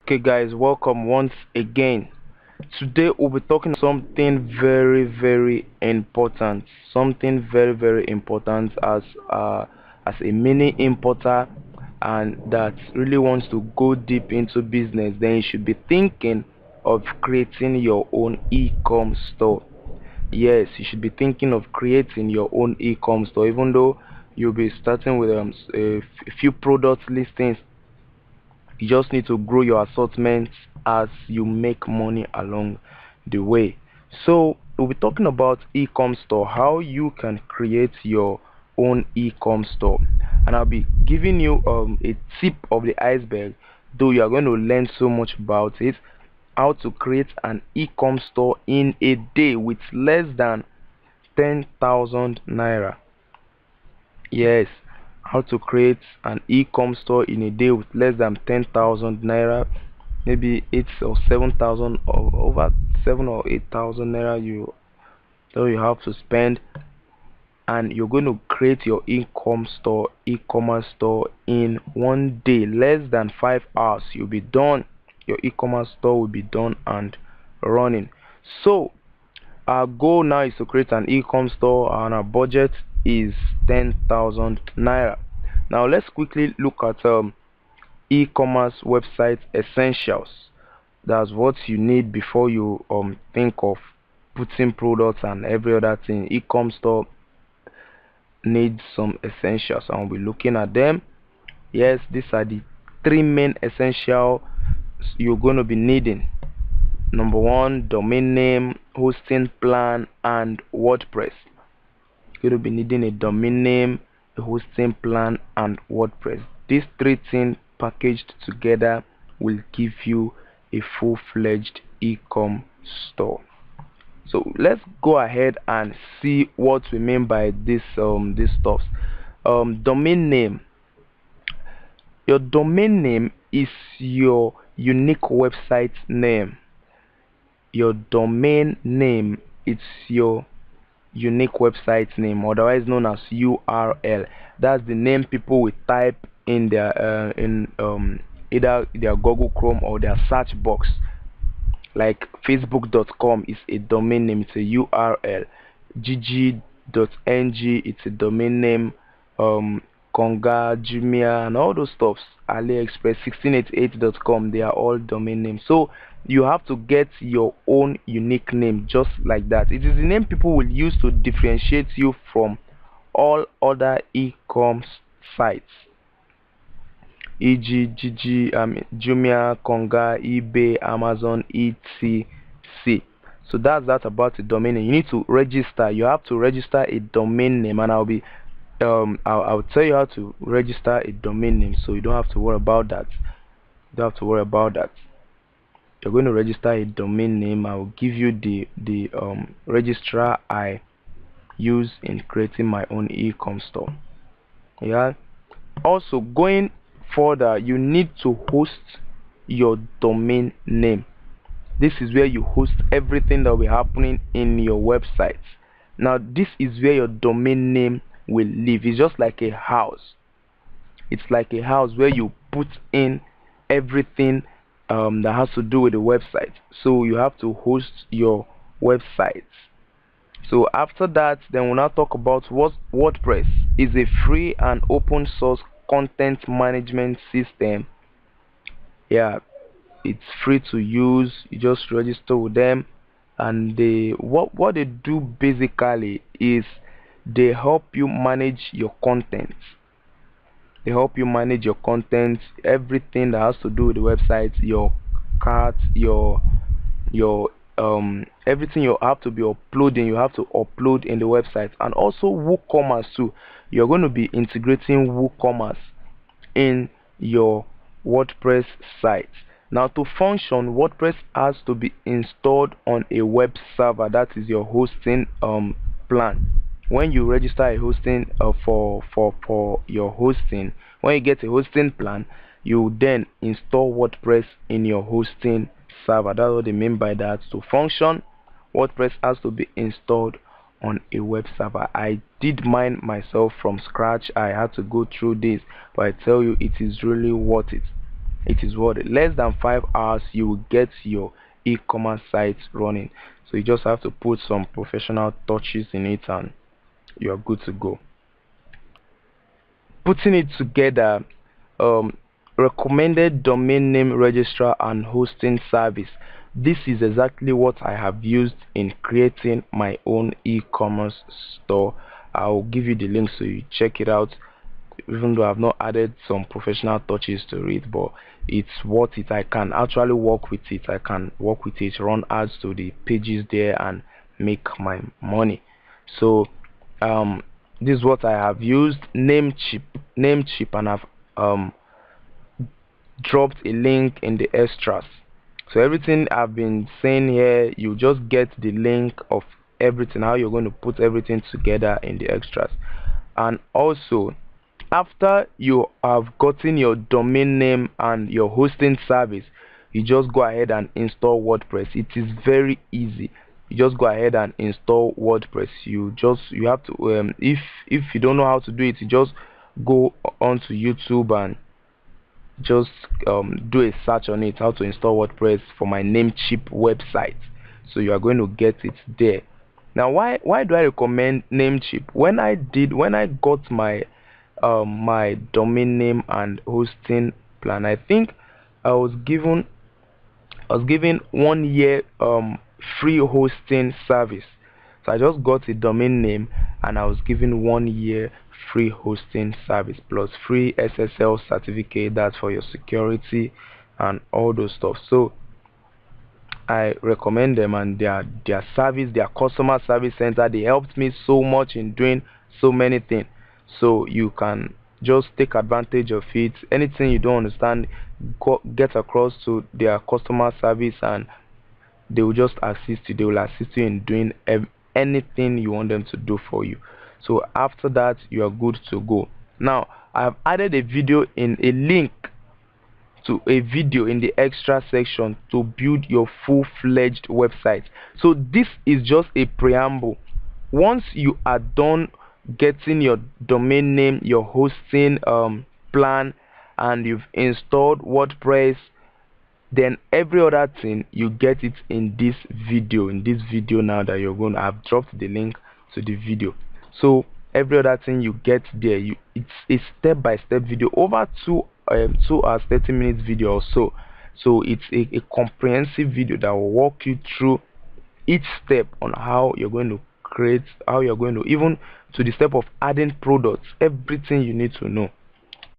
Okay, guys, welcome once again. Today we'll be talking something very important. Something very important as a mini importer and that really wants to go deep into business. Then you should be thinking of creating your own e-com store. Yes, you should be thinking of creating your own e-com store, even though you'll be starting with a few product listings. You just need to grow your assortment as you make money along the way. So we'll be talking about e-com store, how you can create your own e-com store, and I'll be giving you a tip of the iceberg, though you are going to learn so much about it. How to create an e-com store in a day with less than 10,000 naira. Yes, how to create an e-com store in a day with less than 10,000 naira, maybe 8 or 7,000 or over 7 or 8,000 naira you have to spend, and you're going to create your e-commerce store in one day, less than 5 hours. You'll be done. Your e-commerce store will be done and running. So our goal now is to create an e-com store and our budget is 10,000 naira. Now let's quickly look at e-commerce website essentials. That's what you need before you think of putting products and every other thing. E-com store needs some essentials and we'll be looking at them. Yes, these are the three main essentials you're going to be needing. Number one, domain name, hosting plan, and WordPress. You're going to be needing a domain name, a hosting plan, and WordPress. These three things packaged together will give you a full-fledged e-com store. So let's go ahead and see what we mean by this stuff. Domain name. Your domain name is your unique website name. Your domain name is your unique website name, otherwise known as URL. That's the name people will type in their in either their Google Chrome or their search box. Like facebook.com is a domain name, it's a URL. gg.ng, it's a domain name. Konga, Jumia, and all those stuffs, AliExpress, 1688.com, they are all domain names. So you have to get your own unique name, just like that. It is the name people will use to differentiate you from all other e-commerce sites, e.g. Jumia, Konga, eBay, Amazon, etc. So that's that about the domain name. You need to register. You have to register a domain name, and I'll tell you how to register a domain name, so you don't have to worry about that. You don't have to worry about that. You're going to register a domain name. I will give you the registrar I use in creating my own e-com store. Yeah. Also, going further, you need to host your domain name. This is where you host everything that will be happening in your website. Now this is where your domain name will live. It's just like a house. It's like a house where you put in everything that has to do with the website. So you have to host your website. So after that, then we'll now talk about what WordPress is. A free and open source content management system. Yeah, it's free to use. You just register with them, and what they do basically is they help you manage your content. They help you manage your content, everything that has to do with the website, your cart, your everything you have to be uploading, you have to upload in the website. And also WooCommerce too. You're going to be integrating WooCommerce in your WordPress site. Now to function, WordPress has to be installed on a web server. That is your hosting plan. When you register a hosting for your hosting, when you get a hosting plan, you then install WordPress in your hosting server. That's what they mean by that. To function, WordPress has to be installed on a web server. I did mine myself from scratch. I had to go through this, but I tell you, it is really worth it. it is worth it. Less than 5 hours you will get your e-commerce site running. So you just have to put some professional touches in it and you're good to go. Putting it together, um, recommended domain name registrar and hosting service. This is exactly what I have used in creating my own e-commerce store. I'll give you the link so you check it out, even though I've not added some professional touches to it, but it's worth it. I can actually work with it. I can work with it, run ads to the pages there and make my money. So this is what I have used. Namecheap, and I've dropped a link in the extras. So everything I've been saying here, you just get the link of everything, how you're going to put everything together in the extras. And also, after you have gotten your domain name and your hosting service, you just go ahead and install WordPress. It is very easy. You just go ahead and install WordPress. You have to if you don't know how to do it, you just go onto YouTube and just do a search on it, how to install WordPress for my Namecheap website. So you are going to get it there. Now why do I recommend Namecheap? When I got my my domain name and hosting plan, I think I was given 1 year free hosting service. So I just got a domain name and I was given 1 year free hosting service plus free SSL certificate. That's for your security and all those stuff. So I recommend them, and their service, their customer service center, they helped me so much in doing so many things. So you can just take advantage of it. Anything you don't understand, get across to their customer service and they will just assist you. They will assist you in doing anything you want them to do for you. So after that, you are good to go. Now I have added a video in a link to a video in the extra section to build your full-fledged website. So this is just a preamble. Once you are done getting your domain name, your hosting plan, and you've installed WordPress, then every other thing you get it in this video. Now that you're going to have dropped the link to the video. So every other thing you get there, it's a step-by-step video, over 2 hours 30 minutes video or so. So it's a comprehensive video that will walk you through each step on how you're going to create, how you're going to, even to the step of adding products, everything you need to know.